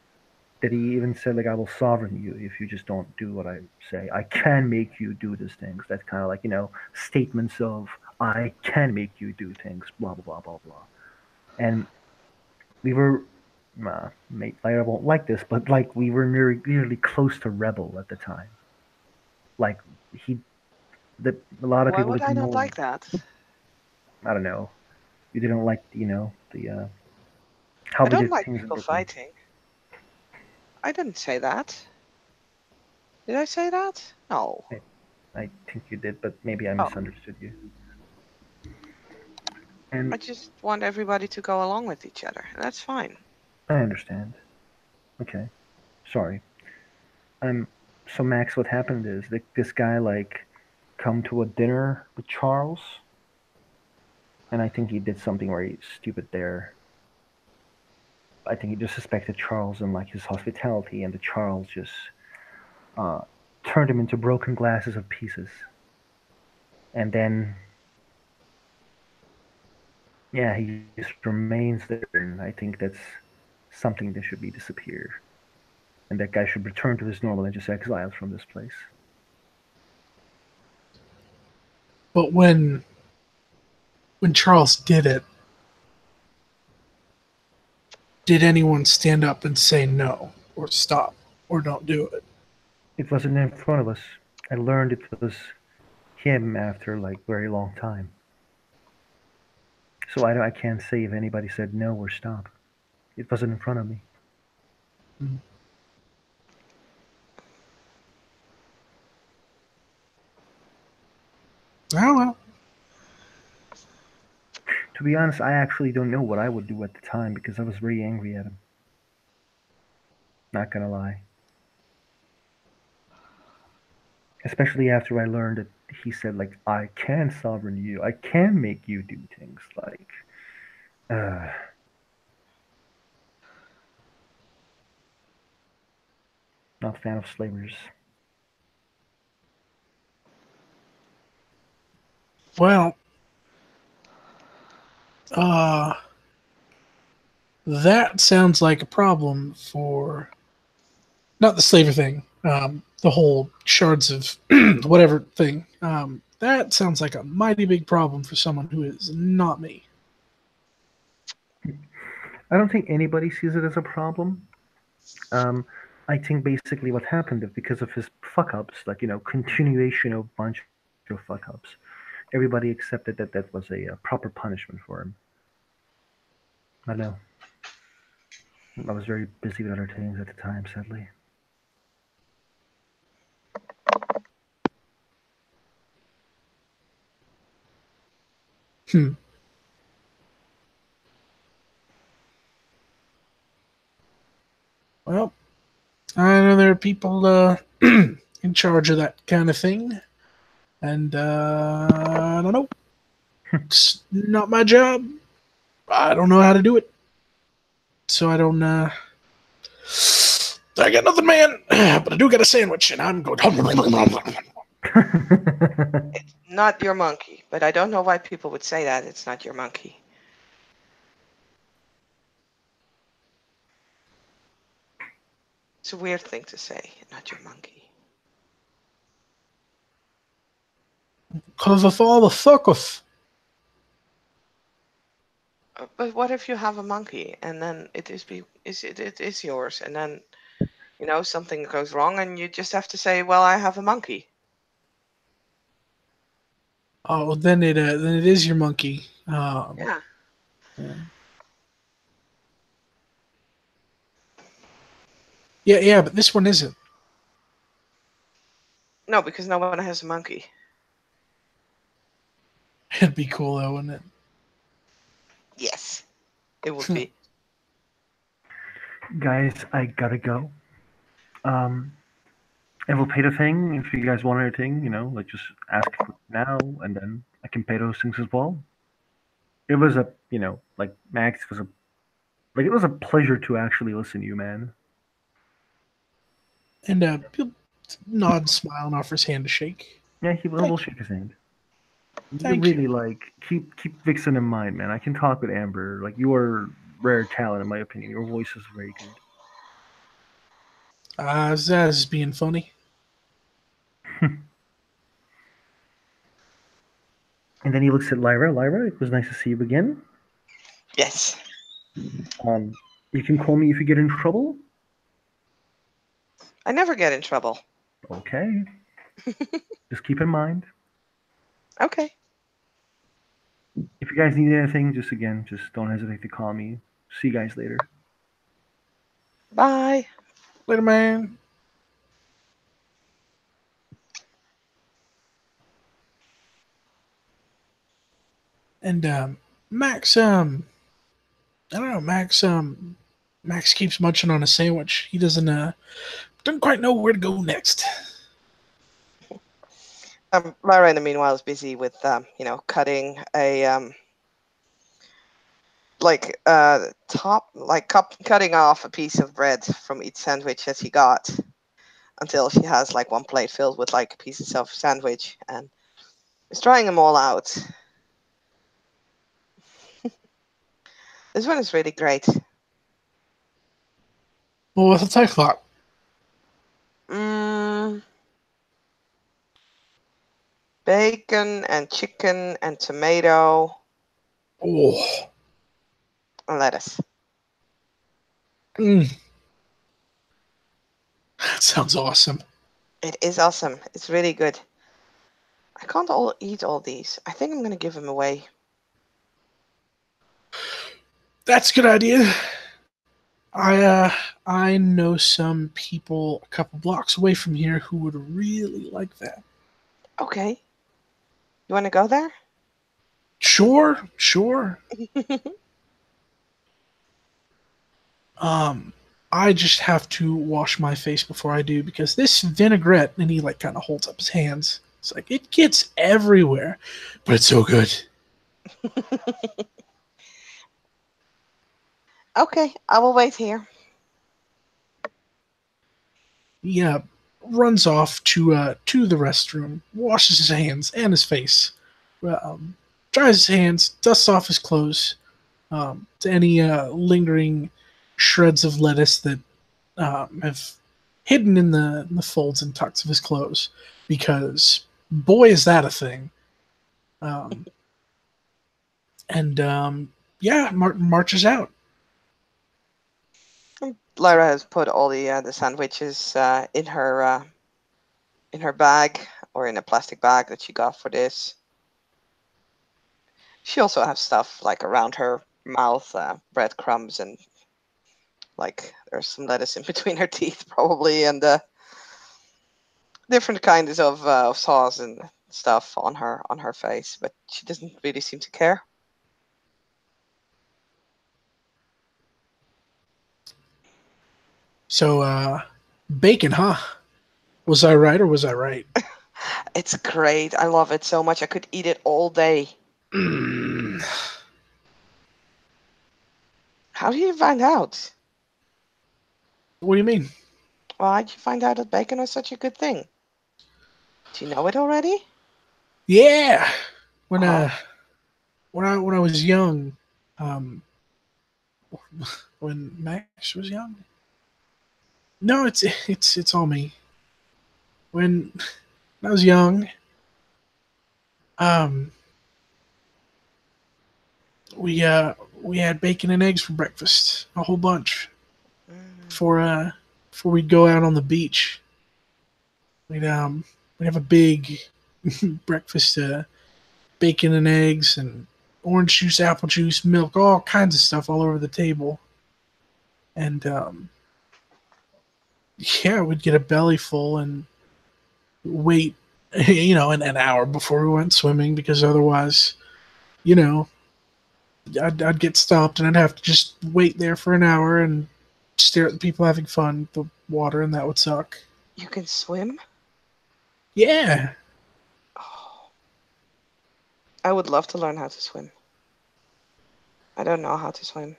that he even said, like I will sovereign you if you just don't do what I say. I can make you do these things. That's kind of like statements of I can make you do things. Blah blah blah blah blah. And we were. Mate, I won't like this, but like we were nearly close to rebel at the time. Like he that a lot of Why people would I didn't not know. like that? I don't know. You didn't like, the how I we don't did like things in people Brooklyn. fighting. I didn't say that. Did I say that? No. I think you did, but maybe I Oh, misunderstood you. And I just want everybody to go along with each other. That's fine. I understand. Okay, sorry. So Max, what happened is that this guy like come to a dinner with Charles, and I think he did something very stupid there. I think he disrespected Charles and like his hospitality, and the Charles just uh, turned him into broken glasses of pieces. And then, yeah, he just remains there, and I think that's something that should be disappear. And that guy should return to his normal and just exile from this place. But when Charles did it, did anyone stand up and say no or stop or don't do it? It wasn't in front of us. I learned it was him after like very long time. So I can't say if anybody said no or stop. It wasn't in front of me. Mm. Oh well. To be honest, I actually don't know what I would do at the time because I was very angry at him. Not gonna lie. Especially after I learned that he said like I can sovereign you, I can make you do things like uh not a fan of slavers. Well, that sounds like a problem for not the slaver thing, the whole shards of whatever thing. That sounds like a mighty big problem for someone who is not me. I don't think anybody sees it as a problem. Um, I think basically what happened is because of his fuck ups, like continuation of a bunch of fuck ups, everybody accepted that that was a proper punishment for him. I don't know. I was very busy with other things at the time, sadly. Hmm. Well, I know there are people in charge of that kind of thing, and I don't know. It's not my job. I don't know how to do it, so I don't. I got nothing, man. But I do get a sandwich, and I'm going. It's not your monkey, but I don't know why people would say that. It's not your monkey. It's a weird thing to say. Not your monkey. Cover for the fuck off. But what if you have a monkey and then it is yours, and then something goes wrong and you just have to say, "Well, I have a monkey." Oh, then it is your monkey. Yeah. Yeah. Yeah, but this one isn't. No, because no one has a monkey. It'd be cool though, wouldn't it? Yes, it would be. Guys, I gotta go. Um, and we'll pay the thing if you guys want anything, like just ask for it now, and then I can pay those things as well. It was like Max was it was a pleasure to actually listen to you, man. And he'll nod, smile, and offers hand to shake. Yeah, he will Thank you. shake his hand. You Thank really you. keep Vixen in mind, man. I can talk with Amber. Like you are rare talent, in my opinion. Your voice is very good. That is being funny. And then he looks at Lyra. Lyra, it was nice to see you again. Yes. You can call me if you get in trouble. I never get in trouble. Okay. Just keep in mind. Okay. If you guys need anything, just don't hesitate to call me. See you guys later. Bye. Later, man. And Max, I don't know, Max keeps munching on a sandwich. He doesn't quite know where to go next. Lara, in the meanwhile, is busy with cutting a cutting off a piece of bread from each sandwich that he got, until she has like one plate filled with like pieces of sandwich, and He's trying them all out. This one is really great. Well, what's the take lot? Mm, bacon and chicken and tomato Oh, and lettuce. that sounds awesome. It is awesome. It's really good. I can't eat all these. I think I'm going to give them away. That's a good idea. I know some people a couple blocks away from here who would really like that. Okay. You want to go there? Sure, sure. I just have to wash my face before I do because this vinaigrette, and he like kind of holds up his hands. It's like it gets everywhere, but it's so good. Okay, I will wait here. He runs off to the restroom, washes his hands and his face, um, dries his hands, dusts off his clothes, to any lingering shreds of lettuce that have hidden in the folds and tucks of his clothes, because boy is that a thing. Um, and yeah, marches out. Lyra has put all the sandwiches in her bag or in a plastic bag that she got for this. She also has stuff like around her mouth, breadcrumbs, and like there's some lettuce in between her teeth probably, and different kinds of sauce and stuff on her face, but she doesn't really seem to care. So bacon, huh? Was I right or was I right? It's great. I love it so much. I could eat it all day. Mm. How did you find out? What do you mean? Well, how did you find out that bacon was such a good thing? Do you know it already? Yeah, when Oh, when I was young, um, when Max was young. No, it's all me. When I was young, um, we had bacon and eggs for breakfast, a whole bunch. mm. Before we'd go out on the beach, we'd we'd have a big breakfast, bacon and eggs and orange juice, apple juice, milk, all kinds of stuff all over the table. And yeah, we'd get a belly full and wait, an hour before we went swimming, because otherwise, you know, I'd get stopped and I'd have to just wait there for an hour and stare at the people having fun with the water, and that would suck. You can swim? Yeah, Oh, I would love to learn how to swim. I don't know how to swim.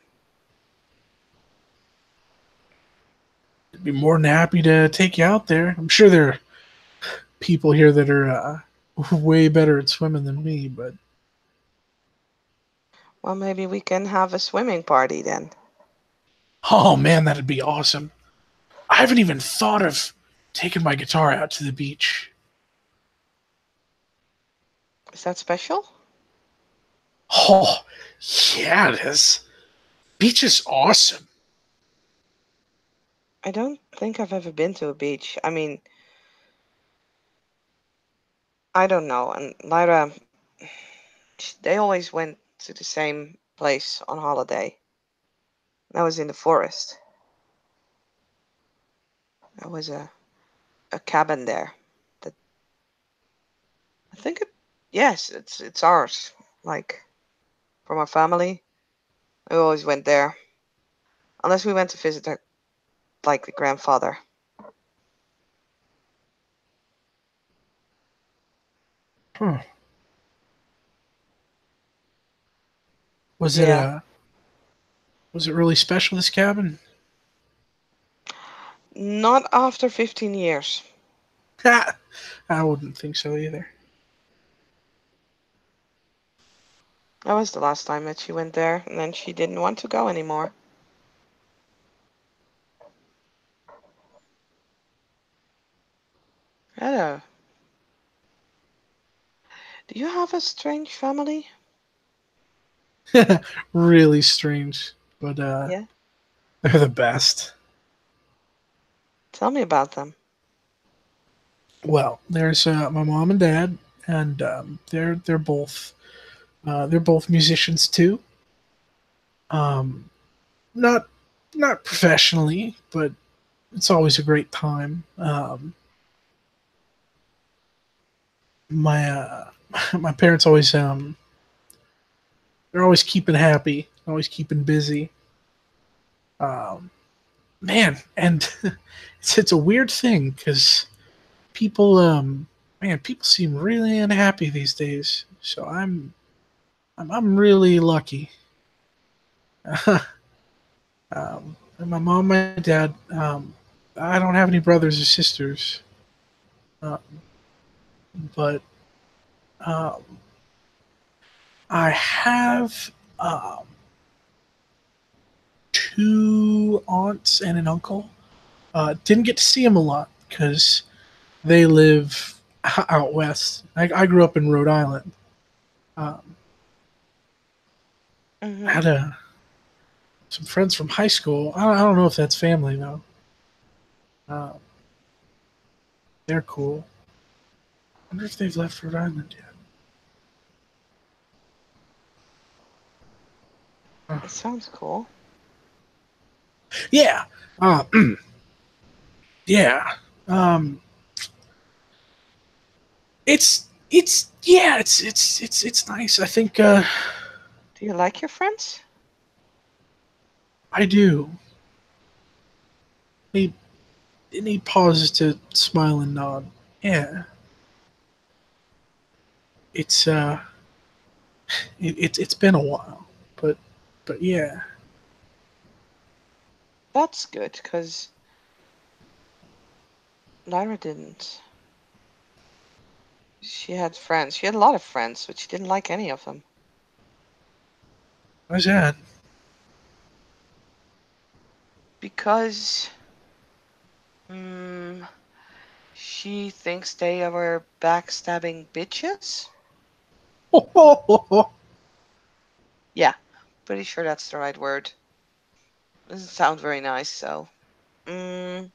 I'd be more than happy to take you out there. I'm sure there are people here that are way better at swimming than me, but Well, maybe we can have a swimming party then. oh man, that'd be awesome. I haven't even thought of taking my guitar out to the beach. Is that special? Oh, yeah, it is. Beach is awesome. I don't think I've ever been to a beach. I mean, I don't know. And Lyra, they always went to the same place on holiday. That was in the forest. There was a cabin there. That I think it, yes, it's ours. Like from our family, we always went there. Unless we went to visit like the grandfather. Huh. Was it Yeah. was it really special, this cabin? Not after 15 years. Ha! I wouldn't think so either. That was the last time that she went there, and then she didn't want to go anymore. Hello. Do you have a strange family? Really strange, but Yeah. they're the best. Tell me about them. Well, there's my mom and dad, and they're both musicians too. Um, not not professionally, but it's always a great time. My my parents always they're always keeping happy, always keeping busy. Um, Man, and it's a weird thing because people people seem really unhappy these days. So I'm really lucky. And my mom, my dad. I don't have any brothers or sisters, um, but um, I have two aunts and an uncle. Didn't get to see them a lot because they live out west. I grew up in Rhode Island. Um, I Mm-hmm. had some friends from high school. I don't know if that's family though. Uh, they're cool. I wonder if they've left Rhode Island yet. Uh, It sounds cool. yeah, uh, yeah. Um, it's nice. I think Do you like your friends? I do. He and he pauses to smile and nod. Yeah, it's it's been a while, but yeah. That's good, because Lyra didn't. She had friends. She had a lot of friends, but she didn't like any of them. Why's that? Because mm, she thinks they were backstabbing bitches? Yeah, pretty sure that's the right word. Doesn't sound very nice, so. Mm,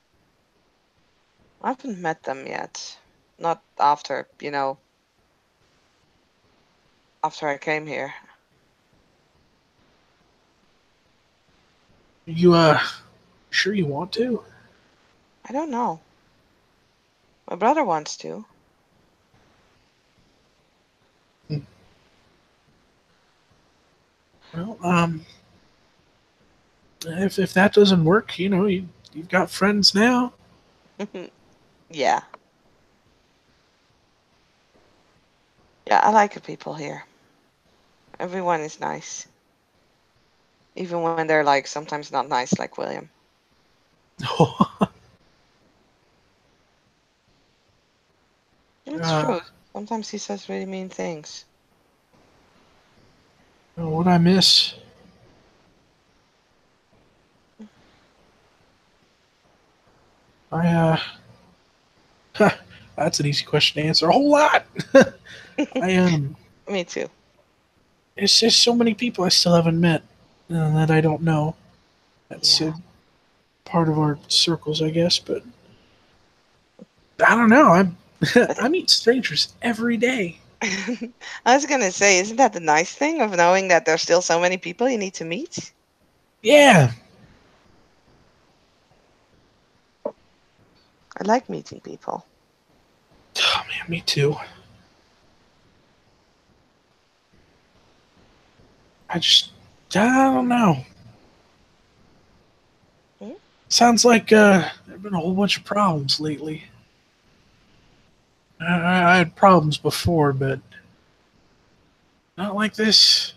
I haven't met them yet. Not after, after I came here. You sure you want to? I don't know. My brother wants to. Well, if that doesn't work, you've got friends now. Yeah. Yeah, I like the people here. Everyone is nice. Even when they're like sometimes not nice, like William. It's uh, true. Sometimes he says really mean things. what I miss? I that's an easy question to answer. A whole lot. I Me too. It's just so many people I still haven't met that I don't know. That's Yeah. part of our circles, I guess. But I don't know. But I meet strangers every day. I was gonna say, isn't that the nice thing of knowing that there's still so many people you need to meet? Yeah. I like meeting people. Oh man, me too. I just I don't know. Hmm? Sounds like there've been a whole bunch of problems lately. I had problems before, but not like this.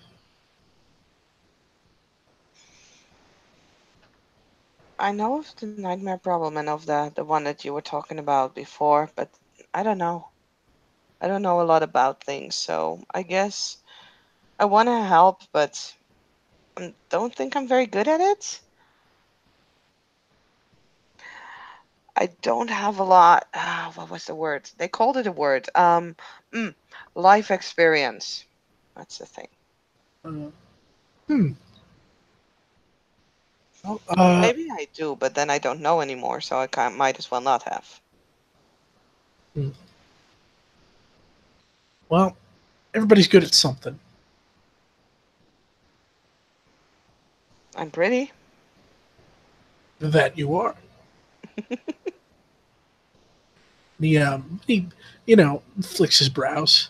I know of the nightmare problem and of the one that you were talking about before, but I don't know. I don't know a lot about things, so I guess I want to help, but I don't think I'm very good at it. I don't have a lot. What was the word? They called it a word. Mm, life experience. That's the thing. Uh, hmm. Well, Or maybe I do, but then I don't know anymore, so I can't, might as well not have. hmm. Well, everybody's good at something. I'm pretty. That you are. He you know, flicks his brows.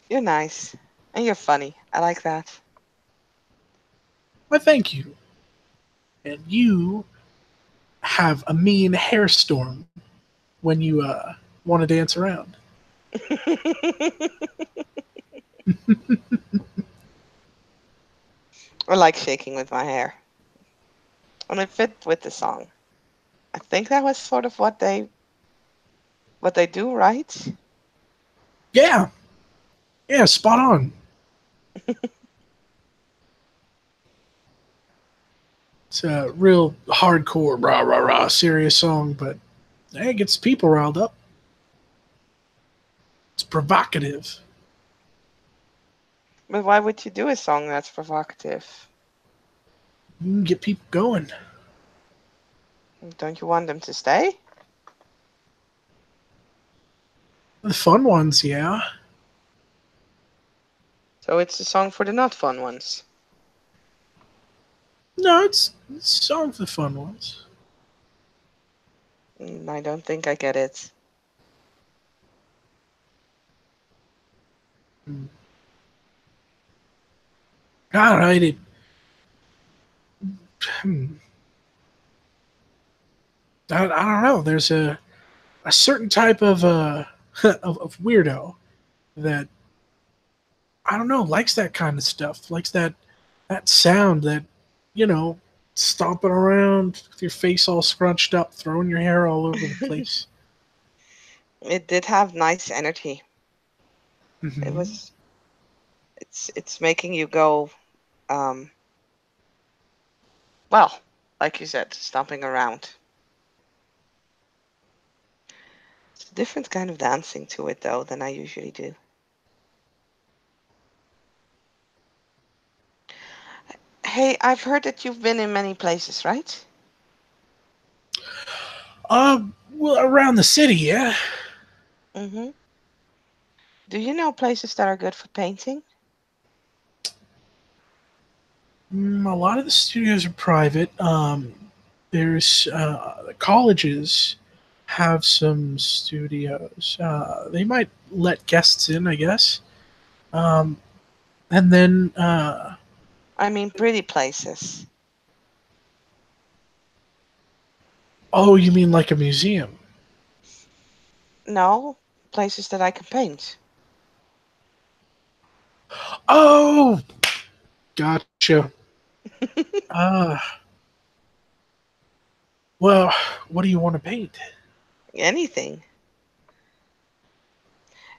You're nice. And you're funny. I like that. Why, thank you. And you have a mean hair storm when you want to dance around. I like shaking with my hair. And it fit with the song. I think that was sort of what they do, right? Yeah, yeah, spot on. It's a real hardcore, rah rah rah, serious song, but hey, it gets people riled up. It's provocative. But why would you do a song that's provocative? You can get people going. Don't you want them to stay? The fun ones, yeah. So it's a song for the not fun ones. No, it's a song for the fun ones. I don't think I get it. Hmm. All right, hmm, I don't know. There's a certain type of of weirdo that I don't know likes that kind of stuff. Likes that sound that you know stomping around with your face all scrunched up, throwing your hair all over the place. It did have nice energy. It Hmm. was. It's making you go. Um, well, like you said, stomping around. It's a different kind of dancing to it though than I usually do. Hey, I've heard that you've been in many places, right? Well, around the city, yeah. Mm-hmm. Do you know places that are good for painting? A lot of the studios are private. There's colleges have some studios. They might let guests in, I guess. Um, and then, I mean, pretty places. oh, you mean like a museum? No, places that I can paint. Oh, gotcha. Uh, well, what do you want to paint? Anything.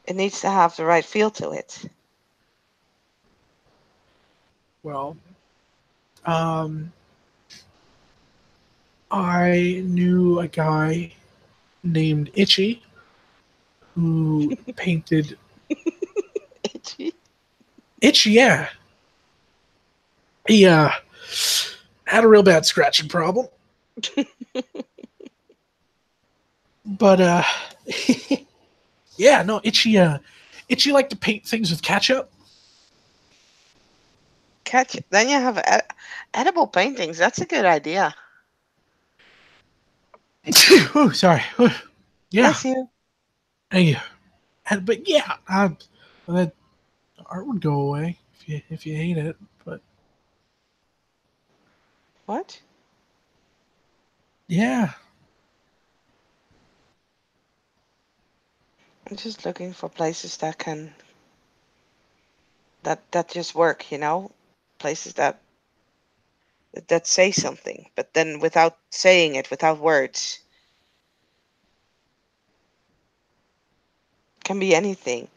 It needs to have the right feel to it. Well, um, I knew a guy named Itchy who painted Itchy. Itchy. Yeah, he had a real bad scratching problem, but yeah, no, Itchy. Itchy liked to paint things with ketchup. Catch. Then you have edible paintings. That's a good idea. Oh, sorry. Yeah, Bless you. thank you. But yeah, that art would go away if you hate it. But What? yeah, I'm just looking for places that can that just work. Places that say something, but then without saying it, without words. can be anything.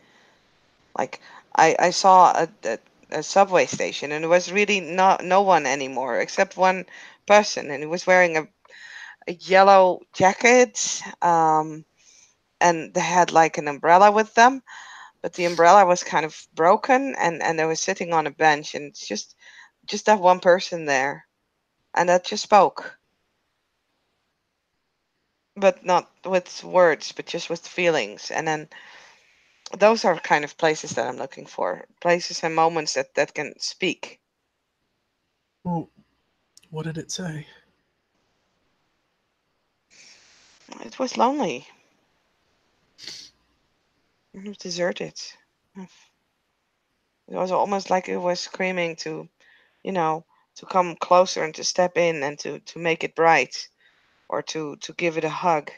Like I saw a subway station, and it was really no one anymore except one person, and he was wearing a yellow jacket, and they had like an umbrella with them, but the umbrella was kind of broken, and they were sitting on a bench, and it's just that one person there, and that just spoke, but not with words, but just with feelings. And then those are kind of places that I'm looking for, places and moments that can speak. Well, what did it say? It was lonely. It was deserted. It was almost like it was screaming to, you know, to come closer and to step in and to make it bright, or to give it a hug.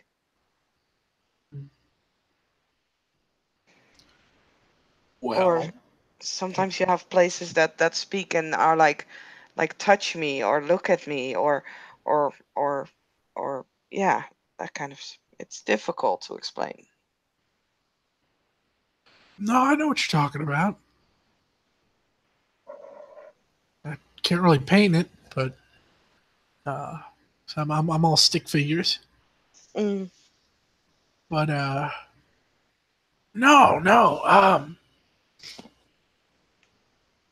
Or Well, sometimes you have places that speak and are like touch me or look at me or or or yeah, that kind of it's difficult to explain. no, I know what you're talking about. I can't really paint it, but so I'm all stick figures. Mm. But no, no.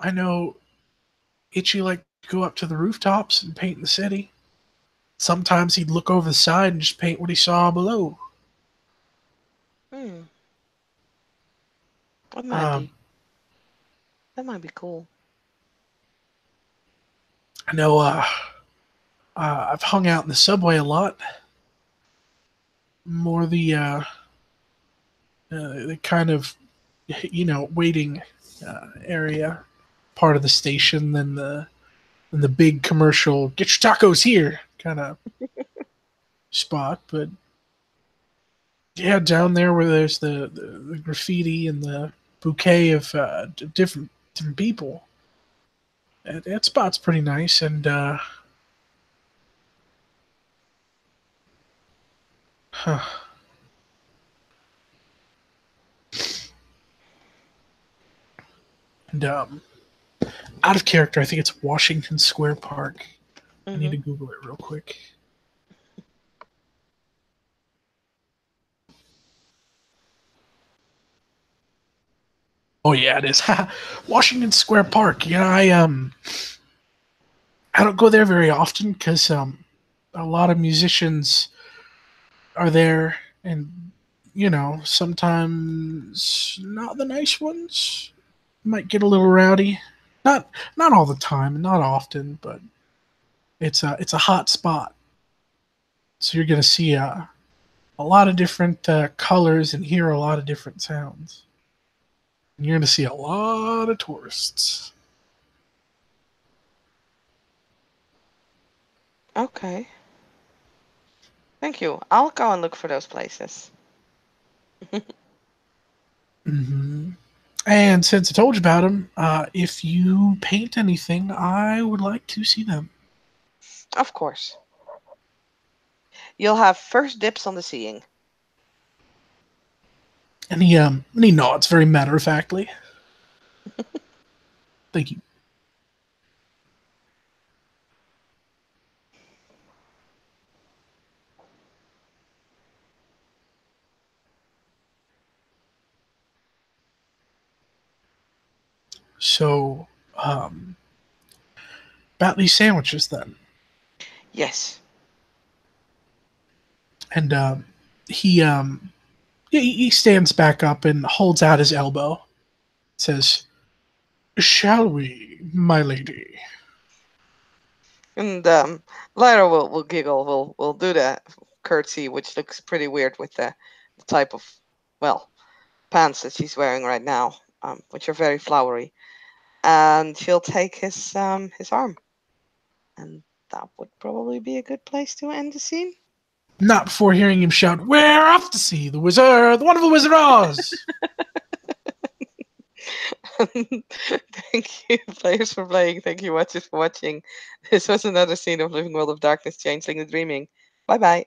I know Itchy like to go up to the rooftops and paint the city. Sometimes he'd look over the side and just paint what he saw below. Hmm. That might Um, be that might be cool. I know I've hung out in the subway a lot. More the kind of waiting area part of the station than the big commercial get your tacos here kind of spot. But yeah, down there where there's the graffiti and the bouquet of different people, that spot's pretty nice. And huh, and out of character, I think it's Washington Square Park. I need Hmm. to Google it real quick. Oh yeah, it is. Washington Square Park. Yeah, I don't go there very often because a lot of musicians are there, and sometimes not the nice ones might get a little rowdy. Not not all the time, not often, but it's a hot spot, so you're gonna see a lot of different colors and hear a lot of different sounds. And you're gonna see a lot of tourists. Okay. Thank you. I'll go and look for those places. Hmm. And since I told you about them, if you paint anything, I would like to see them. Of course. You'll have first dips on the seeing. And he nods very matter of factly. Thank you. So, um, about these sandwiches then, Yes. and he he stands back up and holds out his elbow. Says, "Shall we, my lady?" And Lyra will giggle. Will do the curtsy, which looks pretty weird with the type of, well, pants that she's wearing right now, which are very flowery. And she'll take his arm, and that would probably be a good place to end the scene. Not before hearing him shout, "We're off to see the wizard, the wonderful Wizard of Oz!" Thank you, players, for playing. Thank you, watchers, for watching. This was another scene of Living World of Darkness, Changeling the Dreaming. Bye bye.